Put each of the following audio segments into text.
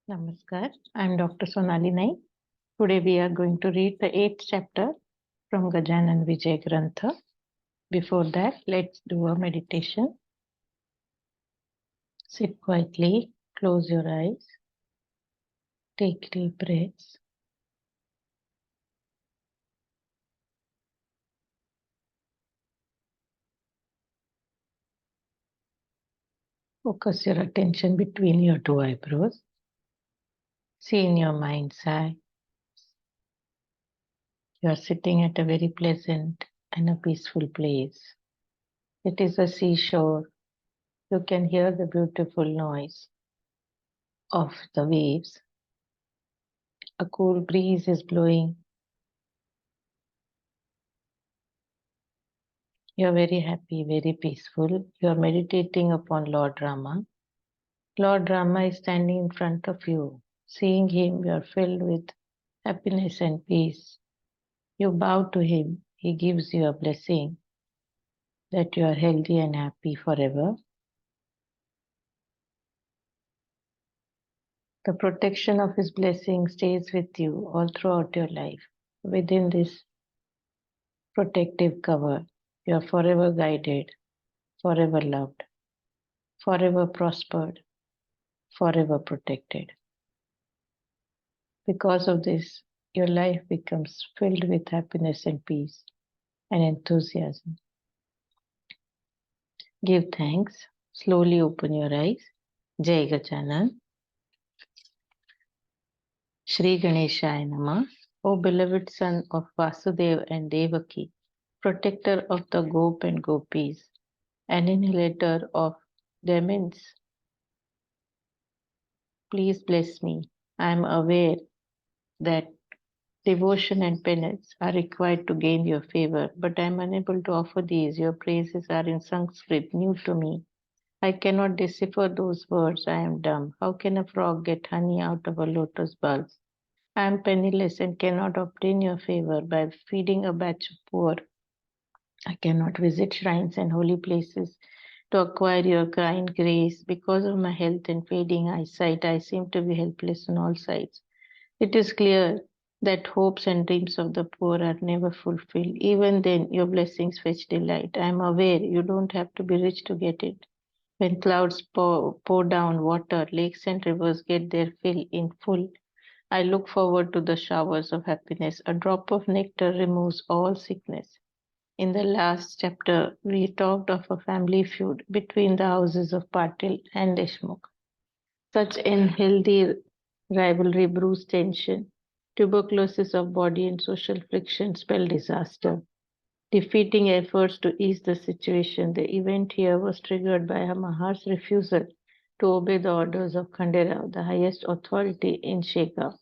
Namaskar, I am Dr. Sonali Naik. Today we are going to read the 8th chapter from Gajanan Vijay Granth. Before that, let's do a meditation. Sit quietly, close your eyes, take deep breaths. Focus your attention between your two eyebrows. See in your mind's eye. You are sitting at a very pleasant and a peaceful place. It is a seashore. You can hear the beautiful noise of the waves. A cool breeze is blowing. You are very happy, very peaceful. You are meditating upon Lord Rama. Lord Rama is standing in front of you. Seeing him, you are filled with happiness and peace. You bow to him. He gives you a blessing that you are healthy and happy forever. The protection of his blessing stays with you all throughout your life. Within this protective cover, you are forever guided, forever loved, forever prospered, forever protected. Because of this, your life becomes filled with happiness and peace and enthusiasm. Give thanks. Slowly open your eyes. Jai Gajanan. Shri Ganeshaya Nama. O beloved son of Vasudev and Devaki, protector of the gop and gopis, annihilator of demons, please bless me. I am aware that devotion and penance are required to gain your favor, but I am unable to offer these. Your praises are in Sanskrit, new to me. I cannot decipher those words. I am dumb. How can a frog get honey out of a lotus bulb? I am penniless and cannot obtain your favor by feeding a batch of poor. I cannot visit shrines and holy places to acquire your kind grace. Because of my health and fading eyesight, I seem to be helpless on all sides. It is clear that hopes and dreams of the poor are never fulfilled. Even then, your blessings fetch delight. I am aware you don't have to be rich to get it. When clouds pour down water, lakes and rivers get their fill in full. I look forward to the showers of happiness. A drop of nectar removes all sickness. In the last chapter, we talked of a family feud between the houses of Patil and Deshmukh. Such unhealthy rivalry brews tension. Tuberculosis of body and social friction spell disaster. Defeating efforts to ease the situation, the event here was triggered by Mahar's refusal to obey the orders of Khanderao, the highest authority in Shekhar.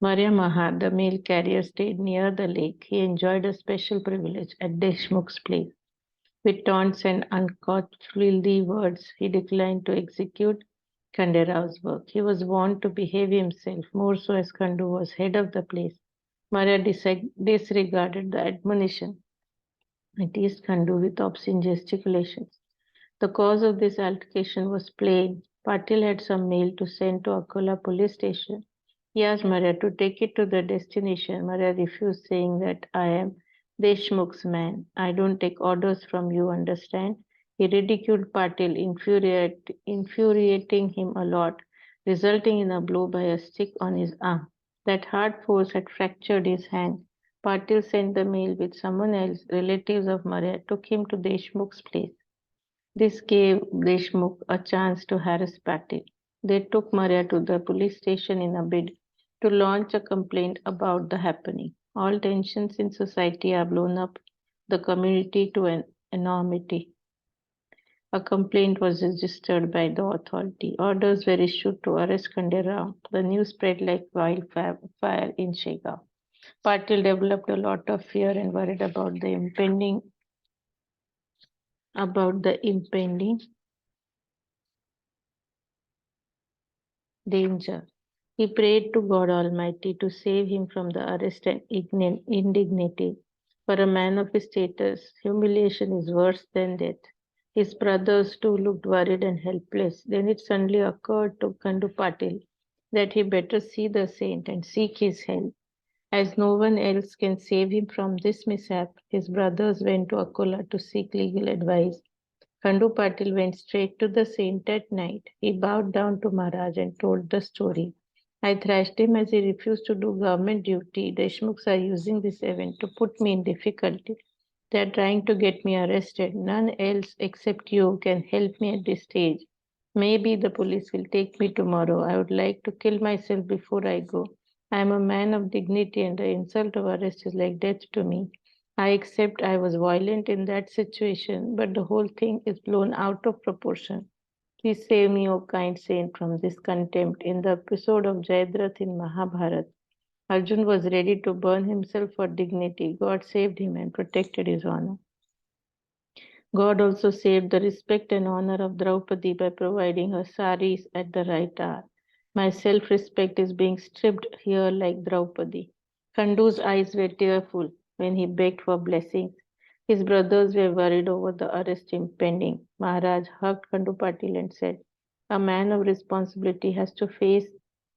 Maria Mahar, the mail carrier, stayed near the lake. He enjoyed a special privilege at Deshmukh's place. With taunts and uncouth, filthy words, he declined to execute Khanderao's work. He was warned to behave himself, more so as Khandu was head of the place. Maria disregarded the admonition and teased Khandu with obscene gesticulations. The cause of this altercation was plain. Patil had some mail to send to Akola police station. He asked Maria to take it to the destination. Maria refused, saying that I am Deshmukh's man. I don't take orders from you, understand? He ridiculed Patil, infuriating him a lot, resulting in a blow by a stick on his arm. That hard force had fractured his hand. Patil sent the mail with someone else. Relatives of Maria took him to Deshmukh's place. This gave Deshmukh a chance to harass Patil. They took Maria to the police station in a bid to launch a complaint about the happening. All tensions in society are blown up, the community to an enormity. A complaint was registered by the authority. Orders were issued to arrest Khanderao. The news spread like wildfire in Shekhar. Patil developed a lot of fear and worried about the impending danger. He prayed to God Almighty to save him from the arrest and indignity. For a man of his status, humiliation is worse than death. His brothers too looked worried and helpless. Then it suddenly occurred to Kandu Patil that he better see the saint and seek his help. As no one else can save him from this mishap, his brothers went to Akola to seek legal advice. Khandu Patil went straight to the saint at night. He bowed down to Maharaj and told the story. I thrashed him as he refused to do government duty. Deshmukhs are using this event to put me in difficulty. They are trying to get me arrested. None else except you can help me at this stage. Maybe the police will take me tomorrow. I would like to kill myself before I go. I am a man of dignity and the insult of arrest is like death to me. I accept I was violent in that situation, but the whole thing is blown out of proportion. Please save me, O kind saint, from this contempt. In the episode of Jayadratha in Mahabharata, Arjun was ready to burn himself for dignity. God saved him and protected his honor. God also saved the respect and honor of Draupadi by providing her saris at the right hour. My self respect is being stripped here like Draupadi. Khandu's eyes were tearful when he begged for blessings. His brothers were worried over the arrest impending. Maharaj hugged Khandu Patil and said, a man of responsibility has to face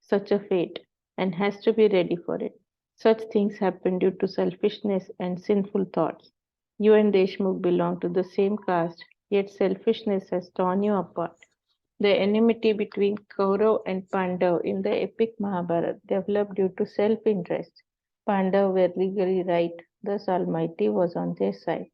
such a fate and has to be ready for it. Such things happen due to selfishness and sinful thoughts. You and Deshmukh belong to the same caste, yet selfishness has torn you apart. The enmity between Kaurav and Pandav in the epic Mahabharata developed due to self-interest. Pandav were legally right, thus Almighty was on their side.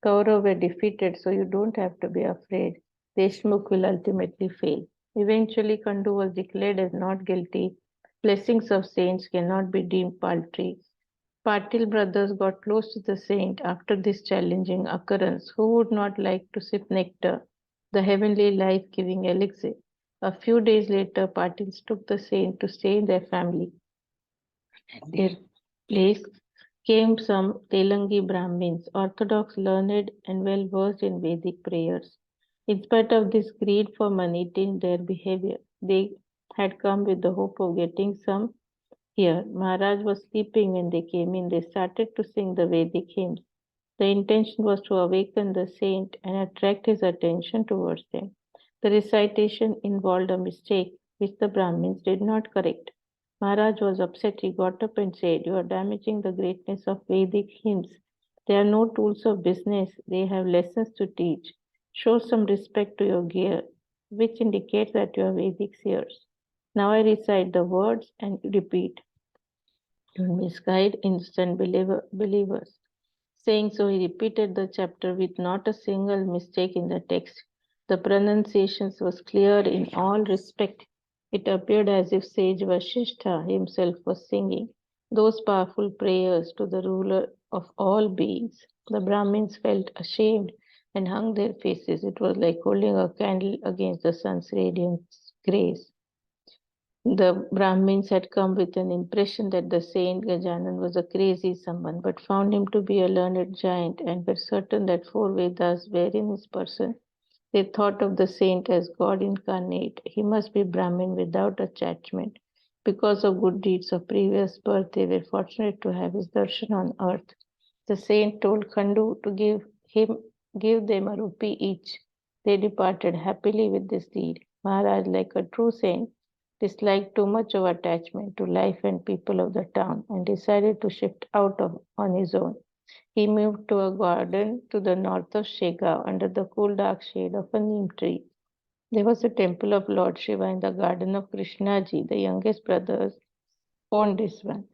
Kaurav were defeated, so you don't have to be afraid. Deshmukh will ultimately fail. Eventually, Kandu was declared as not guilty. Blessings of saints cannot be deemed paltry. Patil brothers got close to the saint after this challenging occurrence. Who would not like to sip nectar, the heavenly life giving elixir? A few days later, Patils took the saint to stay in their family. At their place came some Telangi Brahmins, orthodox, learned, and well versed in Vedic prayers. In spite of this greed for money in their behavior, they had come with the hope of getting some here. Maharaj was sleeping when they came in. They started to sing the Vedic hymns. The intention was to awaken the saint and attract his attention towards them. The recitation involved a mistake which the Brahmins did not correct. Maharaj was upset. He got up and said, you are damaging the greatness of Vedic hymns. They are no tools of business. They have lessons to teach. Show some respect to your gear, which indicates that you are Vedic seers. Now I recite the words and repeat. Don't misguide innocent believers. Saying so, he repeated the chapter with not a single mistake in the text. The pronunciation was clear in all respect. It appeared as if sage Vasishtha himself was singing those powerful prayers to the ruler of all beings. The Brahmins felt ashamed and hung their faces. It was like holding a candle against the sun's radiant grace. The Brahmins had come with an impression that the saint Gajanan was a crazy someone, but found him to be a learned giant and were certain that four Vedas were in his person. They thought of the saint as God incarnate. He must be Brahmin without attachment. Because of good deeds of previous birth, they were fortunate to have his darshan on earth. The saint told Khandu to give them a rupee each. They departed happily with this deed. Maharaj, like a true saint, disliked too much of attachment to life and people of the town and decided to shift on his own. He moved to a garden to the north of Shegaon under the cool dark shade of a neem tree. There was a temple of Lord Shiva in the garden of Krishnaji. The youngest brothers owned this one.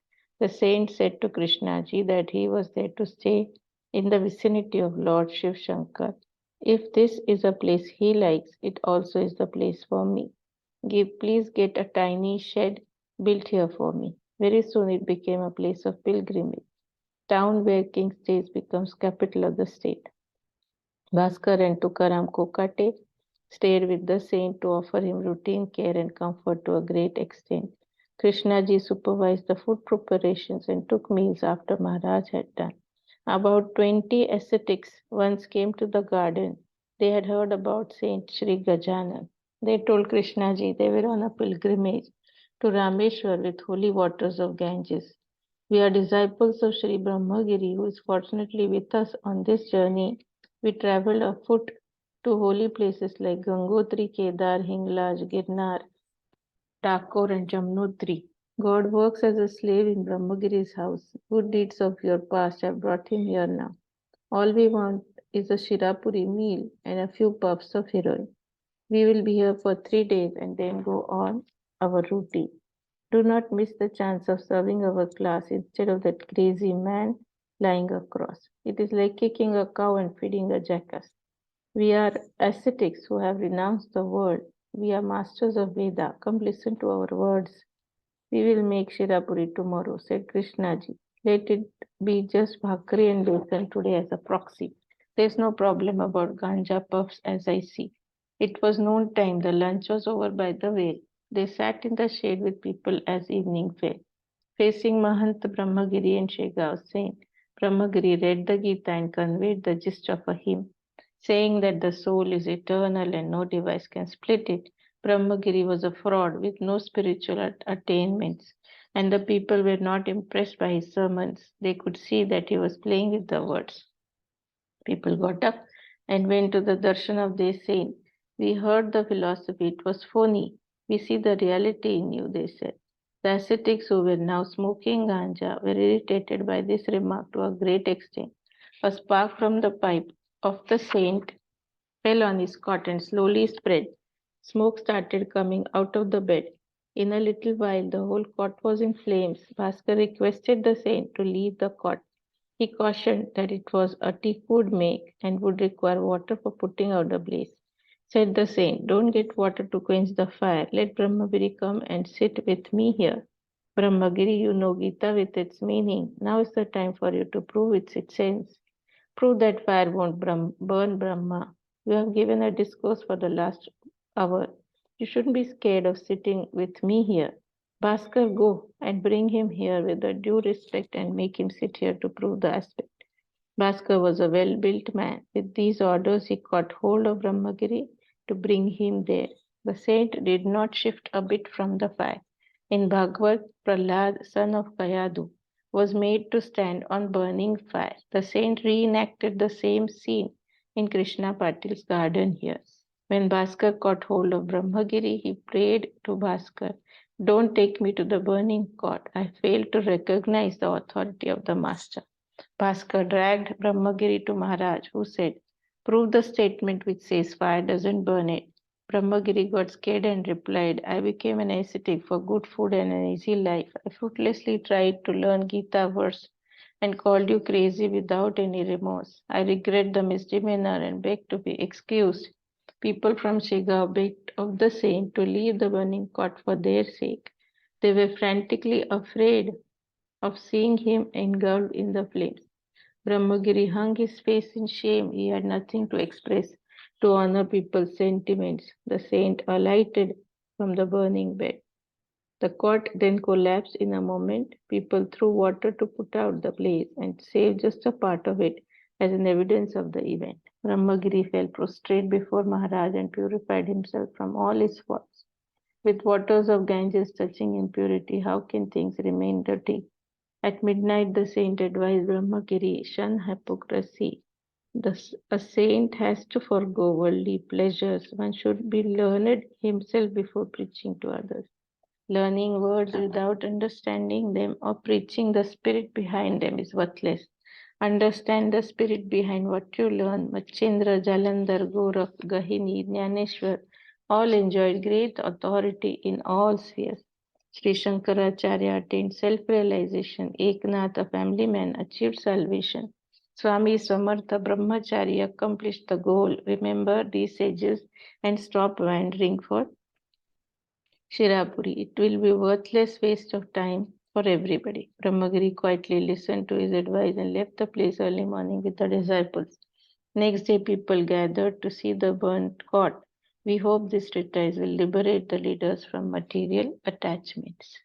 The saint said to Krishnaji that he was there to stay in the vicinity of Lord Shiv Shankar. If this is a place he likes, it also is the place for me. Please get a tiny shed built here for me. Very soon it became a place of pilgrimage. Town where king stays becomes capital of the state. Bhaskar and Tukaram Kokate stayed with the saint to offer him routine care and comfort to a great extent. Krishnaji supervised the food preparations and took meals after Maharaj had done. About 20 ascetics once came to the garden. They had heard about Saint Sri Gajanan. They told Krishnaji they were on a pilgrimage to Rameshwar with holy waters of Ganges. We are disciples of Sri Brahmagiri, who is fortunately with us on this journey. We traveled afoot to holy places like Gangotri, Kedar, Hinglaj, Girnar, Thakur and Jamnotri. God works as a slave in Brahmagiri's house. Good deeds of your past have brought him here now. All we want is a Shirapuri meal and a few puffs of heroin. We will be here for 3 days and then go on our routine. Do not miss the chance of serving our class instead of that crazy man lying across. It is like kicking a cow and feeding a jackass. We are ascetics who have renounced the world. We are masters of Veda. Come listen to our words. We will make Shirapuri tomorrow, said Krishnaji. Let it be just bhakri and besan today as a proxy. There's no problem about ganja puffs as I see. It was noon time. The lunch was over by the well. They sat in the shade with people as evening fell. Facing Mahant Brahmagiri and Shegav Saint, Brahmagiri read the Gita and conveyed the gist of a hymn, saying that the soul is eternal and no device can split it. Brahmagiri was a fraud with no spiritual attainments, and the people were not impressed by his sermons. They could see that he was playing with the words. People got up and went to the darshan of their saint. We heard the philosophy, it was phony. We see the reality in you, they said. The ascetics who were now smoking ganja were irritated by this remark to a great extent. A spark from the pipe of the saint fell on his cot and slowly spread. Smoke started coming out of the bed. In a little while, the whole cot was in flames. Bhaskar requested the saint to leave the cot. He cautioned that it was a teak would make and would require water for putting out the blaze. Said the saint, don't get water to quench the fire. Let Brahmagiri come and sit with me here. Brahmagiri, you know Gita with its meaning. Now is the time for you to prove its sense. Prove that fire won't burn Brahma. You have given a discourse for the last hour. You shouldn't be scared of sitting with me here. Bhaskar, go and bring him here with a due respect and make him sit here to prove the aspect. Bhaskar was a well built man. With these orders, he caught hold of Brahmagiri to bring him there. The saint did not shift a bit from the fire. In Bhagavad, Prahlad, son of Kayadu, was made to stand on burning fire. The saint reenacted the same scene in Krishna Patil's garden here. When Bhaskar caught hold of Brahmagiri, he prayed to Bhaskar, don't take me to the burning cot. I fail to recognize the authority of the master. Bhaskar dragged Brahmagiri to Maharaj, who said, prove the statement which says fire doesn't burn it. Brahmagiri got scared and replied, I became an ascetic for good food and an easy life. I fruitlessly tried to learn Gita verse and called you crazy without any remorse. I regret the misdemeanor and beg to be excused. People from Shigaon begged of the saint to leave the burning cot for their sake. They were frantically afraid of seeing him engulfed in the flames. Brahmagiri hung his face in shame. He had nothing to express to honor people's sentiments. The saint alighted from the burning bed. The cot then collapsed in a moment. People threw water to put out the blaze and saved just a part of it as an evidence of the event. Brahmagiri fell prostrate before Maharaj and purified himself from all his faults. With waters of Ganges touching impurity, how can things remain dirty? At midnight, the saint advised Brahmagiri, shun hypocrisy. A saint has to forego worldly pleasures. One should be learned himself before preaching to others. Learning words without understanding them or preaching the spirit behind them is worthless. Understand the spirit behind what you learn. Machindra, Jalandhar, Gorakh, Gahini, Jnaneshwar all enjoyed great authority in all spheres. Sri Shankaracharya attained self-realization. Eknath, a family man, achieved salvation. Swami Samartha Brahmachari accomplished the goal. Remember these sages and stop wandering for Shirapuri. It will be worthless waste of time for everybody. Brahmagiri quietly listened to his advice and left the place early morning with the disciples. Next day, people gathered to see the burnt cot. We hope this treatise will liberate the leaders from material attachments.